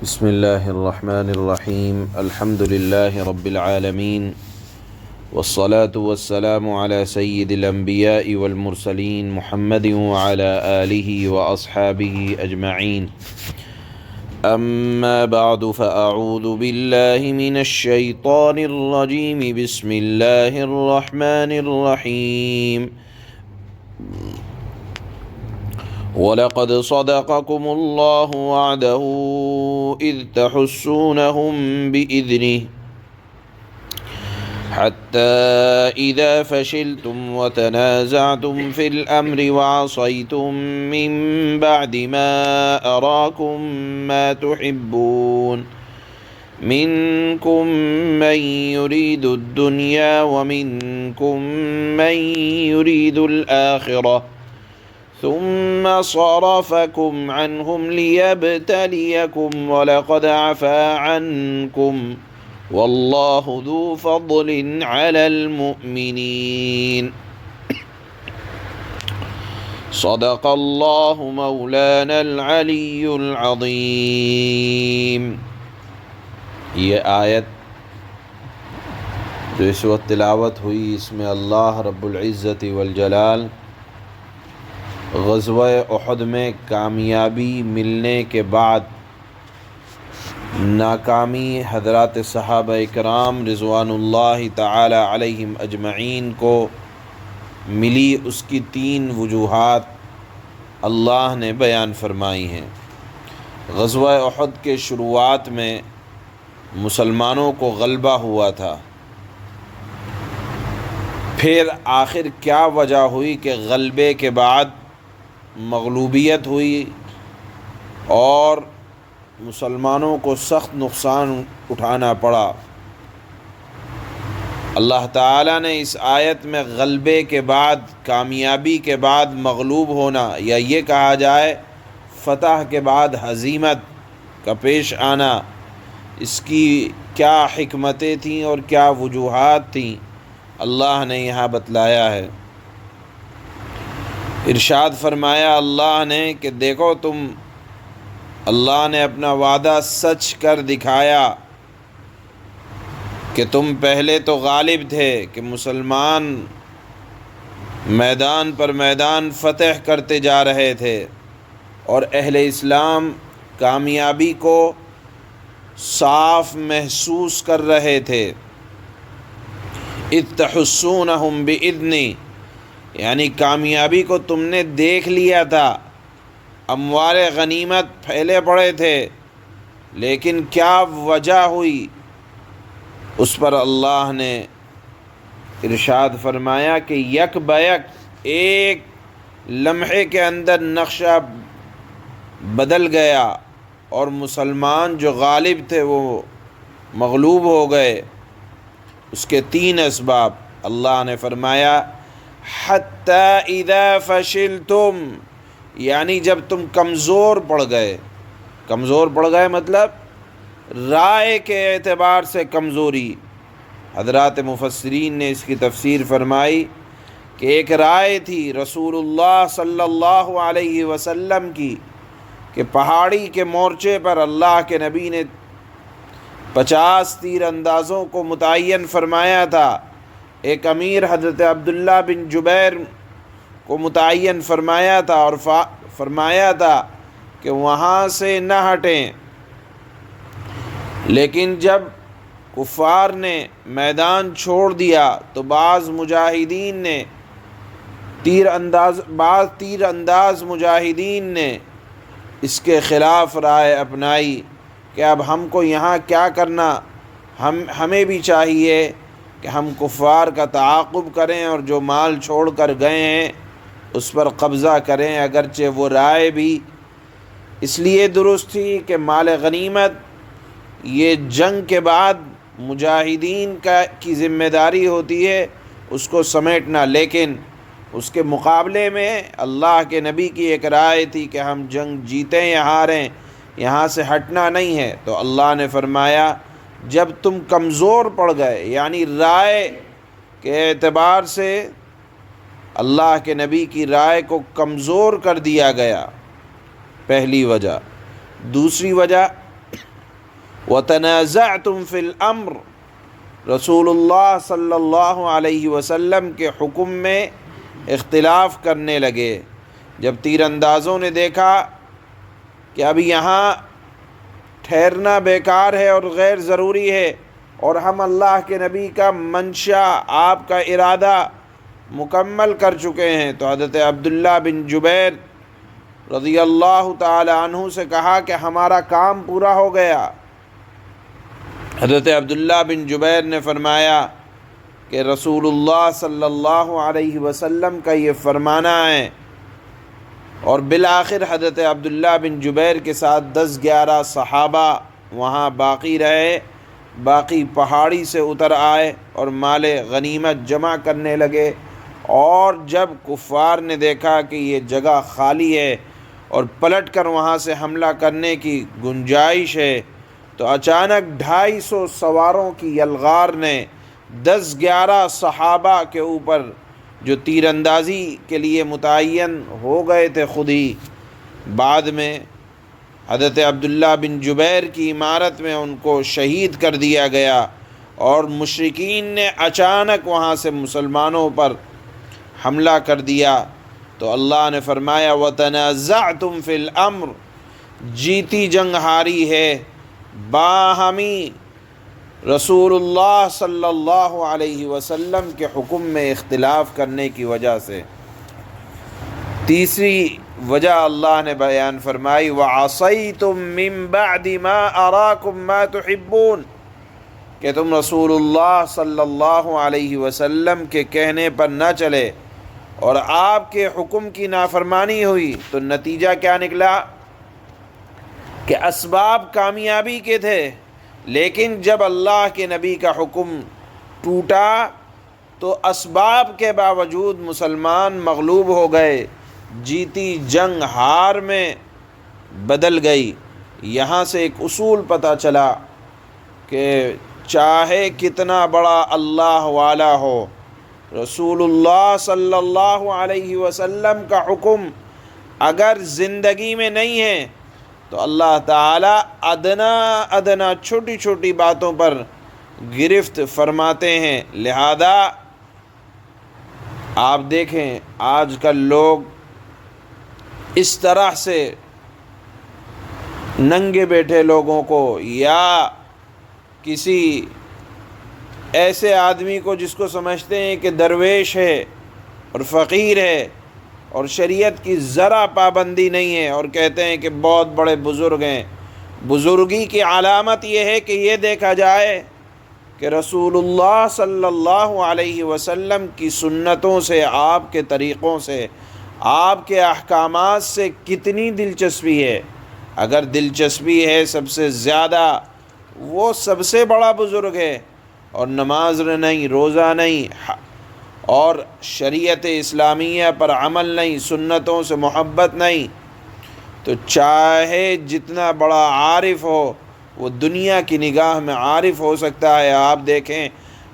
بسم اللہ الرحمن الرحیم الحمد للہ رب العالمین والصلاة والسلام على سید الانبیاء والمرسلین محمد وعلى آلہ واصحابہ اجمعین اما بعد فاعوذ باللہ من الشیطان الرجیم بسم اللہ الرحمن الرحیم وَلَقَدْ صَدَقَكُمُ اللَّهُ وَعْدَهُ إِذْ تَحُسُّونَهُم بِإِذْنِهِ حَتَّى إِذَا فَشِلْتُمْ وَتَنَازَعْتُمْ فِي الْأَمْرِ وَعَصَيْتُم مِّن بَعْدِ مَا أَرَاكُم مَّا تُحِبُّونَ مِنكُم مَّن يُرِيدُ الدُّنْيَا وَمِنكُم مَّن يُرِيدُ الْآخِرَةَ ثم صرفكم عنهم ليبتليكم ولقد عفا عنكم والله ذو فضل على المؤمنين صدق الله مولانا العلي العظيم۔ یہ آیت جو اس وقت تلاوت ہوئی، اس میں اللہ رب العزت والجلال غزوہ احد میں کامیابی ملنے کے بعد ناکامی حضرات صحابہ کرام رضوان اللہ تعالی علیہم اجمعین کو ملی، اس کی تین وجوہات اللہ نے بیان فرمائی ہیں۔ غزوہ احد کے شروعات میں مسلمانوں کو غلبہ ہوا تھا، پھر آخر کیا وجہ ہوئی کہ غلبے کے بعد مغلوبیت ہوئی اور مسلمانوں کو سخت نقصان اٹھانا پڑا۔ اللہ تعالیٰ نے اس آیت میں غلبے کے بعد، کامیابی کے بعد مغلوب ہونا، یا یہ کہا جائے فتح کے بعد ہزیمت کا پیش آنا، اس کی کیا حکمتیں تھیں اور کیا وجوہات تھیں، اللہ نے یہاں بتلایا ہے۔ ارشاد فرمایا اللہ نے کہ دیکھو اللہ نے اپنا وعدہ سچ کر دکھایا کہ تم پہلے تو غالب تھے، کہ مسلمان میدان پر میدان فتح کرتے جا رہے تھے اور اہل اسلام کامیابی کو صاف محسوس کر رہے تھے۔ اذ تحسونہم بإذنی، یعنی کامیابی کو تم نے دیکھ لیا تھا، اموال غنیمت پھیلے پڑے تھے، لیکن کیا وجہ ہوئی، اس پر اللہ نے ارشاد فرمایا کہ یک بیک ایک لمحے کے اندر نقشہ بدل گیا اور مسلمان جو غالب تھے وہ مغلوب ہو گئے۔ اس کے تین اسباب اللہ نے فرمایا حَتَّى إِذَا فَشِلْتُمْ، یعنی جب تم کمزور پڑ گئے۔ کمزور پڑ گئے مطلب رائے کے اعتبار سے کمزوری۔ حضرات مفسرین نے اس کی تفسیر فرمائی کہ ایک رائے تھی رسول اللہ صلی اللہ علیہ وسلم کی کہ پہاڑی کے مورچے پر اللہ کے نبی نے 50 تیر اندازوں کو متعین فرمایا تھا۔ ایک امیر حضرت عبداللہ بن جبیر کو متعین فرمایا تھا اور فرمایا تھا کہ وہاں سے نہ ہٹیں، لیکن جب کفار نے میدان چھوڑ دیا تو بعض تیر انداز مجاہدین نے اس کے خلاف رائے اپنائی کہ اب ہم کو یہاں کیا کرنا، ہمیں بھی چاہیے کہ ہم کفار کا تعاقب کریں اور جو مال چھوڑ کر گئے ہیں اس پر قبضہ کریں، اگرچہ وہ رائے بھی اس لیے درست تھی کہ مال غنیمت یہ جنگ کے بعد مجاہدین کی ذمہ داری ہوتی ہے اس کو سمیٹنا، لیکن اس کے مقابلے میں اللہ کے نبی کی ایک رائے تھی کہ ہم جنگ جیتیں یا ہاریں، یہاں سے ہٹنا نہیں ہے۔ تو اللہ نے فرمایا جب تم کمزور پڑ گئے، یعنی رائے کے اعتبار سے اللہ کے نبی کی رائے کو کمزور کر دیا گیا، پہلی وجہ۔ دوسری وجہ وتنازعتم فی الامر، رسول اللہ صلی اللہ علیہ وسلم کے حکم میں اختلاف کرنے لگے۔ جب تیر اندازوں نے دیکھا کہ اب یہاں ٹھہرنا بیکار ہے اور غیر ضروری ہے، اور ہم اللہ کے نبی کا منشا، آپ کا ارادہ مکمل کر چکے ہیں، تو حضرت عبداللہ بن جبیر رضی اللہ تعالی عنہ سے کہا کہ ہمارا کام پورا ہو گیا۔ حضرت عبداللہ بن جبیر نے فرمایا کہ رسول اللہ صلی اللہ علیہ وسلم کا یہ فرمانا ہے، اور بالآخر حضرت عبداللہ بن جبیر کے ساتھ 10-11 صحابہ وہاں باقی رہے، باقی پہاڑی سے اتر آئے اور مال غنیمت جمع کرنے لگے۔ اور جب کفار نے دیکھا کہ یہ جگہ خالی ہے اور پلٹ کر وہاں سے حملہ کرنے کی گنجائش ہے، تو اچانک 250 سواروں کی یلغار نے 10-11 صحابہ کے اوپر جو تیر اندازی کے لیے متعین ہو گئے تھے خود ہی، بعد میں حضرت عبداللہ بن جبیر کی عمارت میں ان کو شہید کر دیا گیا، اور مشرکین نے اچانک وہاں سے مسلمانوں پر حملہ کر دیا۔ تو اللہ نے فرمایا وَتَنَازَعْتُمْ فِي الْأَمْرِ، جیتی جنگ ہاری ہے باہمی رسول اللہ صلی اللہ علیہ وسلم کے حکم میں اختلاف کرنے کی وجہ سے۔ تیسری وجہ اللہ نے بیان فرمائی وَعَصَيْتُم مِّن بَعْدِ مَا أَرَاكُم مَّا تُحِبُّونَ، کہ تم رسول اللہ صلی اللہ علیہ وسلم کے کہنے پر نہ چلے اور آپ کے حکم کی نافرمانی ہوئی، تو نتیجہ کیا نکلا کہ اسباب کامیابی کے تھے، لیکن جب اللہ کے نبی کا حکم ٹوٹا تو اسباب کے باوجود مسلمان مغلوب ہو گئے، جیتی جنگ ہار میں بدل گئی۔ یہاں سے ایک اصول پتہ چلا کہ چاہے کتنا بڑا اللہ والا ہو، رسول اللہ صلی اللہ علیہ وسلم کا حکم اگر زندگی میں نہیں ہے تو اللہ تعالیٰ ادنا چھوٹی چھوٹی باتوں پر گرفت فرماتے ہیں۔ لہذا آپ دیکھیں آج کل لوگ اس طرح سے ننگے بیٹھے لوگوں کو یا کسی ایسے آدمی کو جس کو سمجھتے ہیں کہ درویش ہے اور فقیر ہے اور شریعت کی ذرا پابندی نہیں ہے، اور کہتے ہیں کہ بہت بڑے بزرگ ہیں۔ بزرگی کی علامت یہ ہے کہ یہ دیکھا جائے کہ رسول اللہ صلی اللہ علیہ وسلم کی سنتوں سے، آپ کے طریقوں سے، آپ کے احکامات سے کتنی دلچسپی ہے۔ اگر دلچسپی ہے سب سے زیادہ، وہ سب سے بڑا بزرگ ہے، اور نماز نہیں، روزہ نہیں، اور شریعت اسلامیہ پر عمل نہیں، سنتوں سے محبت نہیں، تو چاہے جتنا بڑا عارف ہو وہ دنیا کی نگاہ میں عارف ہو سکتا ہے۔ آپ دیکھیں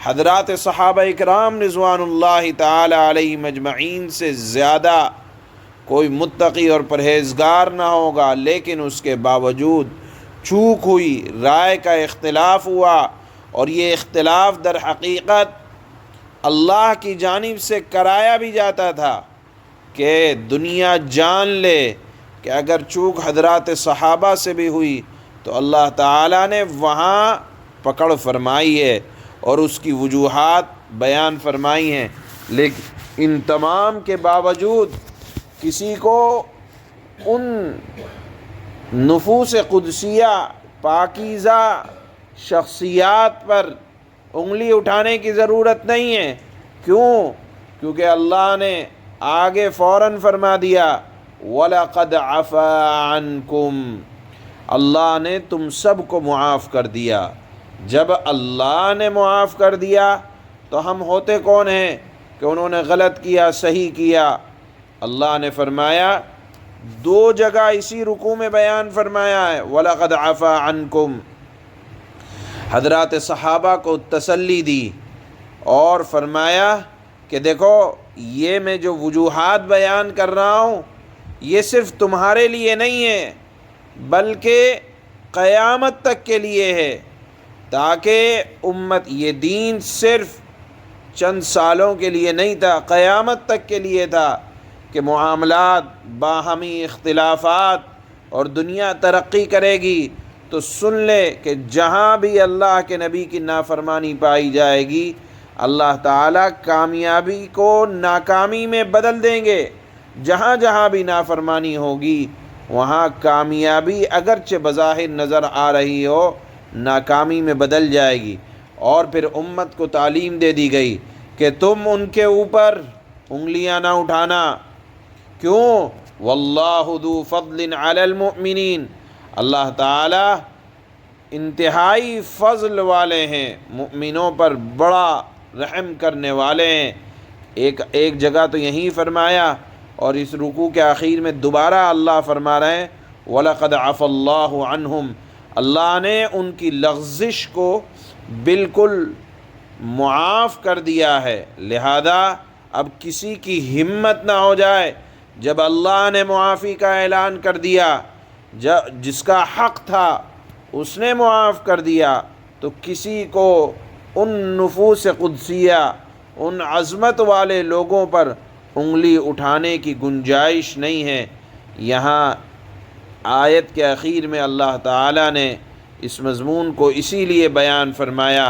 حضرات صحابہ اکرام رضوان اللہ تعالی علیہم اجمعین سے زیادہ کوئی متقی اور پرہیزگار نہ ہوگا، لیکن اس کے باوجود چوک ہوئی، رائے کا اختلاف ہوا، اور یہ اختلاف در حقیقت اللہ کی جانب سے کرایا بھی جاتا تھا کہ دنیا جان لے کہ اگر چوک حضرات صحابہ سے بھی ہوئی تو اللہ تعالیٰ نے وہاں پکڑ فرمائی ہے اور اس کی وجوہات بیان فرمائی ہیں، لیکن ان تمام کے باوجود کسی کو ان نفوس قدسیہ پاکیزہ شخصیات پر انگلی اٹھانے کی ضرورت نہیں ہے۔ کیوں؟ کیونکہ اللہ نے آگے فوراً فرما دیا وَلَقَدْ عَفَا عَنْكُمْ، اللہ نے تم سب کو معاف کر دیا۔ جب اللہ نے معاف کر دیا تو ہم ہوتے کون ہیں کہ انہوں نے غلط کیا، صحیح کیا؟ اللہ نے فرمایا، دو جگہ اسی رکوع میں بیان فرمایا ہے وَلَقَدْ عَفَا عَنْكُمْ، حضرات صحابہ کو تسلی دی اور فرمایا کہ دیکھو یہ میں جو وجوہات بیان کر رہا ہوں یہ صرف تمہارے لیے نہیں ہے، بلکہ قیامت تک کے لیے ہے، تاکہ امت، یہ دین صرف چند سالوں کے لیے نہیں تھا، قیامت تک کے لیے تھا کہ معاملات، باہمی اختلافات اور دنیا ترقی کرے گی تو سن لے کہ جہاں بھی اللہ کے نبی کی نافرمانی پائی جائے گی، اللہ تعالیٰ کامیابی کو ناکامی میں بدل دیں گے۔ جہاں جہاں بھی نافرمانی ہوگی وہاں کامیابی اگرچہ بظاہر نظر آ رہی ہو، ناکامی میں بدل جائے گی۔ اور پھر امت کو تعلیم دے دی گئی کہ تم ان کے اوپر انگلیاں نہ اٹھانا۔ کیوں؟ واللہ ذو فضل علی المؤمنین، اللہ تعالیٰ انتہائی فضل والے ہیں، مؤمنوں پر بڑا رحم کرنے والے ہیں۔ ایک جگہ تو یہی فرمایا، اور اس رکوع کے آخر میں دوبارہ اللہ فرما رہے ہیں وَلَقَدْ عَفَا اللَّهُ عَنْهُمْ، اللہ نے ان کی لغزش کو بالکل معاف کر دیا ہے۔ لہذا اب کسی کی ہمت نہ ہو جائے، جب اللہ نے معافی کا اعلان کر دیا، جس کا حق تھا اس نے معاف کر دیا، تو کسی کو ان نفوس قدسیہ، ان عظمت والے لوگوں پر انگلی اٹھانے کی گنجائش نہیں ہے۔ یہاں آیت کے اخیر میں اللہ تعالیٰ نے اس مضمون کو اسی لیے بیان فرمایا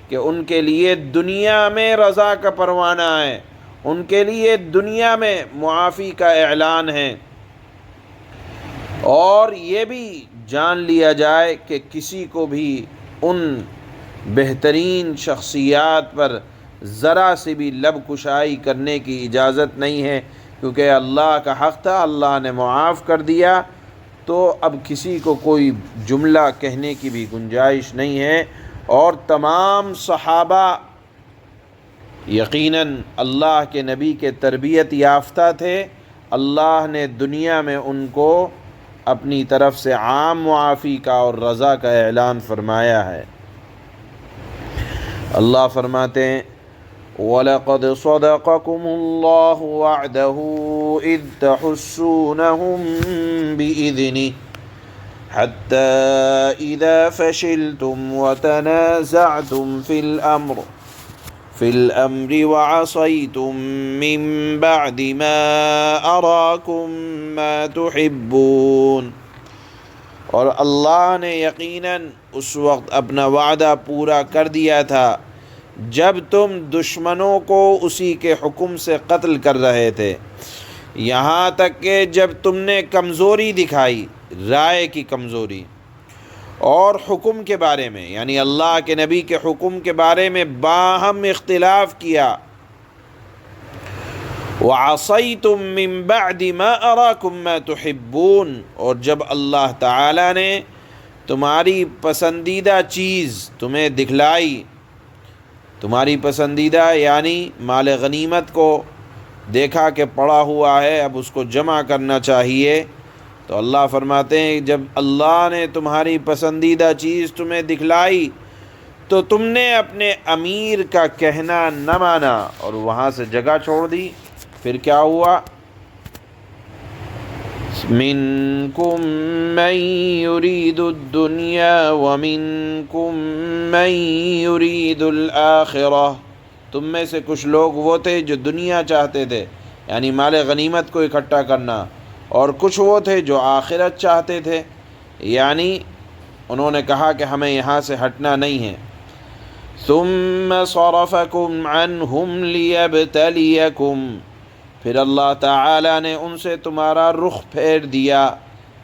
کہ ان کے لیے دنیا میں رضا کا پروانہ ہے، ان کے لیے دنیا میں معافی کا اعلان ہے۔ اور یہ بھی جان لیا جائے کہ کسی کو بھی ان بہترین شخصیات پر ذرا سی بھی لب کشائی کرنے کی اجازت نہیں ہے، کیونکہ اللہ کا حق تھا، اللہ نے معاف کر دیا، تو اب کسی کو کوئی جملہ کہنے کی بھی گنجائش نہیں ہے۔ اور تمام صحابہ یقیناً اللہ کے نبی کے تربیت یافتہ تھے، اللہ نے دنیا میں ان کو اپنی طرف سے عام معافی کا اور رضا کا اعلان فرمایا ہے۔ اللہ فرماتے ہیں وَلَقَدْ صَدَقَكُمُ اللَّهُ وَعْدَهُ إِذْ تَحُسُّونَهُم بِإِذْنِهِ حَتَّى إِذَا فَشِلْتُمْ وَتَنَازَعْتُمْ فِي الْأَمْرِ وَعَصَيْتُم مِّن بَعْدِ مَا أَرَاكُم مَّا تُحِبُّونَ، اور اللہ نے یقیناً اس وقت اپنا وعدہ پورا کر دیا تھا جب تم دشمنوں کو اسی کے حکم سے قتل کر رہے تھے، یہاں تک کہ جب تم نے کمزوری دکھائی، رائے کی کمزوری، اور حکم کے بارے میں، یعنی اللہ کے نبی کے حکم کے بارے میں باہم اختلاف کیا۔ وَعَصَيْتُم مِّن بَعْدِ مَا أَرَاكُم مَّا تُحِبُّونَ، اور جب اللہ تعالیٰ نے تمہاری پسندیدہ چیز تمہیں دکھلائی، تمہاری پسندیدہ یعنی مال غنیمت کو دیکھا کہ پڑا ہوا ہے، اب اس کو جمع کرنا چاہیے، تو اللہ فرماتے ہیں جب اللہ نے تمہاری پسندیدہ چیز تمہیں دکھلائی تو تم نے اپنے امیر کا کہنا نہ مانا اور وہاں سے جگہ چھوڑ دی۔ پھر کیا ہوا؟ مِنْكُمْ مَنْ يُرِيدُ الدُّنْيَا وَمِنْكُمْ مَنْ يُرِيدُ الْآخِرَةَ، تم میں سے کچھ لوگ وہ تھے جو دنیا چاہتے تھے، یعنی مال غنیمت کو اکٹھا کرنا، اور کچھ وہ تھے جو آخرت چاہتے تھے، یعنی انہوں نے کہا کہ ہمیں یہاں سے ہٹنا نہیں ہے۔ ثُمَّ صَرَفَكُمْ عَنْهُمْ لِيَبْتَلِيَكُمْ، پھر اللہ تعالیٰ نے ان سے تمہارا رخ پھیر دیا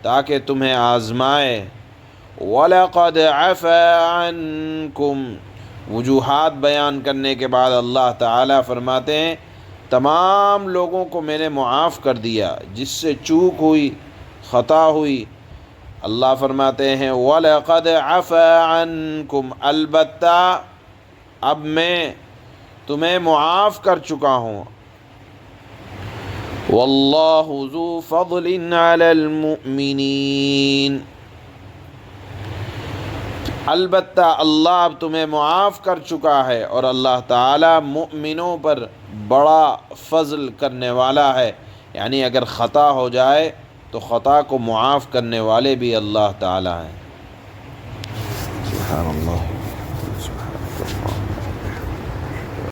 تاکہ تمہیں آزمائے۔ وَلَقَدْ عَفَا عَنْكُمْ، وجوہات بیان کرنے کے بعد اللہ تعالیٰ فرماتے ہیں تمام لوگوں کو میں نے معاف کر دیا، جس سے چوک ہوئی، خطا ہوئی۔ اللہ فرماتے ہیں وَلَقَدْ عَفَا عَنْكُمْ، البتہ اب میں تمہیں معاف کر چکا ہوں۔ وَاللَّهُ ذُو فَضْلٍ عَلَى الْمُؤْمِنِينَ، البتہ اللہ اب تمہیں معاف کر چکا ہے، اور اللہ تعالیٰ مؤمنوں پر بڑا فضل کرنے والا ہے، یعنی اگر خطا ہو جائے تو خطا کو معاف کرنے والے بھی اللہ تعالیٰ ہیں۔ سبحان اللہ سبحان اللہ.